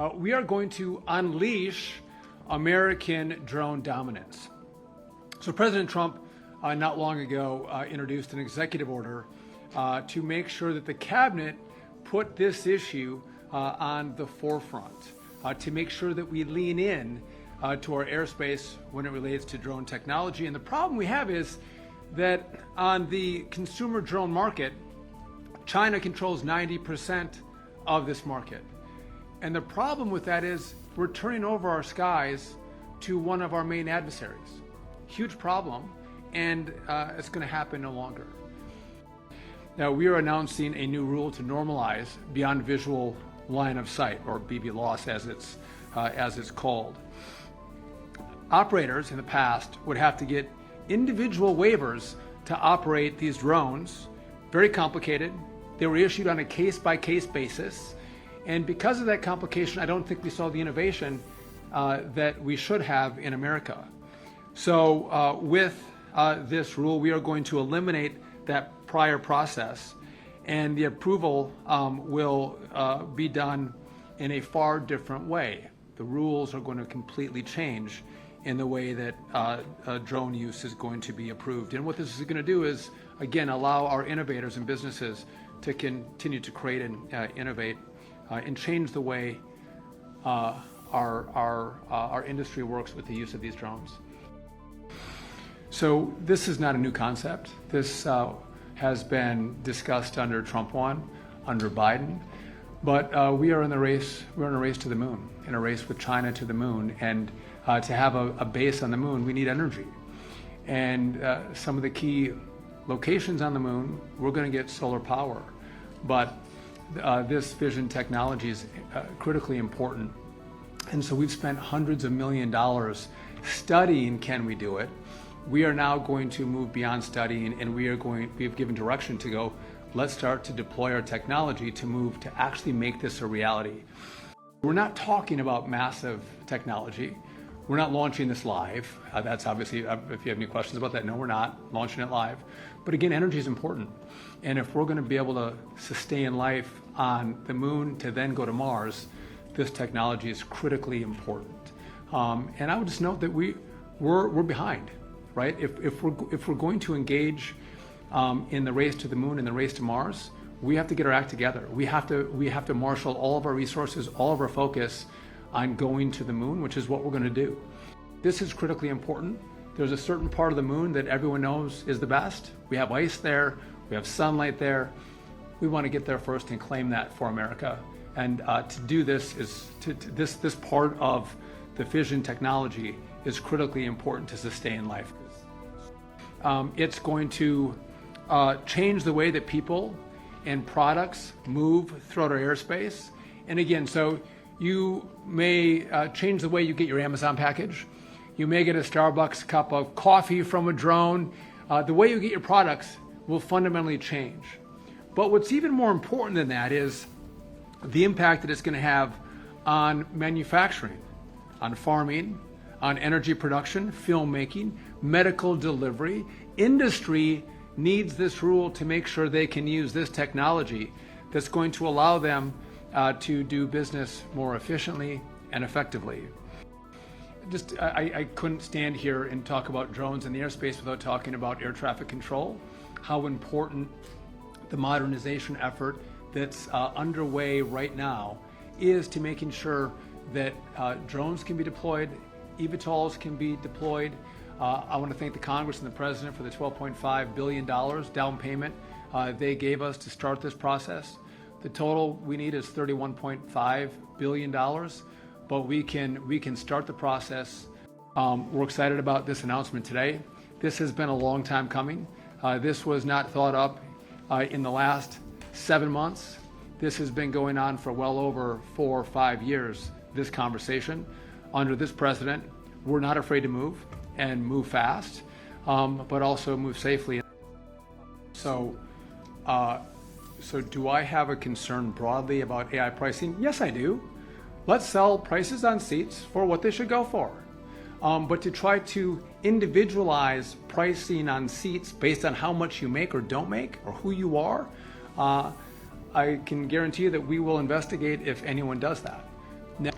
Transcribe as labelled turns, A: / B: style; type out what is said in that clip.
A: we are going to unleash American drone dominance. So President Trump not long ago introduced an executive order to make sure that the cabinet put this issue on the forefront, to make sure that we lean in to our airspace when it relates to drone technology. And the problem we have is that on the consumer drone market, China controls 90% of this market. And the problem with that is we're turning over our skies to one of our main adversaries. Huge problem, and it's going to happen no longer. Now, we are announcing a new rule to normalize beyond visual line of sight, or BVLOS as it's called. Operators in the past would have to get individual waivers to operate these drones. Very complicated. They were issued on a case-by-case basis. And because of that complication, I don't think we saw the innovation that we should have in America. So with this rule, we are going to eliminate that prior process, and the approval will be done in a far different way. The rules are going to completely change in the way that drone use is going to be approved. And what this is going to do is, again, allow our innovators and businesses to continue to create and innovate and change the way our industry works with the use of these drones. So this is not a new concept. This has been discussed under Trump 1, under Biden, but we are in the race. We're in a race to the moon, in a race with China to the moon, and to have a base on the moon, we need energy. And some of the key locations on the moon, we're going to get solar power, but this fission technology is critically important. And so we've spent hundreds of $millions studying, can we do it? We are now going to move beyond studying, and we have given direction to go, let's start to deploy our technology to move to actually make this a reality. We're not talking about massive technology. We're not launching this live. That's obviously, if you have any questions about that, no, we're not launching it live. But again, energy is important. And if we're going to be able to sustain life on the moon to then go to Mars, this technology is critically important. And I would just note that we're behind, right? If we're going to engage in the race to the moon and the race to Mars, we have to get our act together. We have to marshal all of our resources, all of our focus on going to the moon, which is what we're going to do. This is critically important. There's a certain part of the moon that everyone knows is the best. We have ice there, we have sunlight there. We want to get there first and claim that for America. And to do this this part of the fission technology is critically important to sustain life. It's going to change the way that people and products move throughout our airspace. And again, so you may change the way you get your Amazon package. You may get a Starbucks cup of coffee from a drone. The way you get your products will fundamentally change. But what's even more important than that is the impact that it's going to have on manufacturing, on farming, on energy production, filmmaking, medical delivery. Industry needs this rule to make sure they can use this technology that's going to allow them to do business more efficiently and effectively. I couldn't stand here and talk about drones in the airspace without talking about air traffic control, how important the modernization effort that's underway right now is to making sure that drones can be deployed, eVTOLs can be deployed. I want to thank the Congress and the President for the $12.5 billion down payment they gave us to start this process. The total we need is $31.5 billion, but we can start the process. We're excited about this announcement today. This has been a long time coming. This was not thought up in the last 7 months. This has been going on for well over 4 or 5 years, this conversation. Under this president, we're not afraid to move and move fast, but also move safely. So do I have a concern broadly about AI pricing? Yes, I do. Let's sell prices on seats for what they should go for. But to try to individualize pricing on seats based on how much you make or don't make or who you are, I can guarantee you that we will investigate if anyone does that. Now,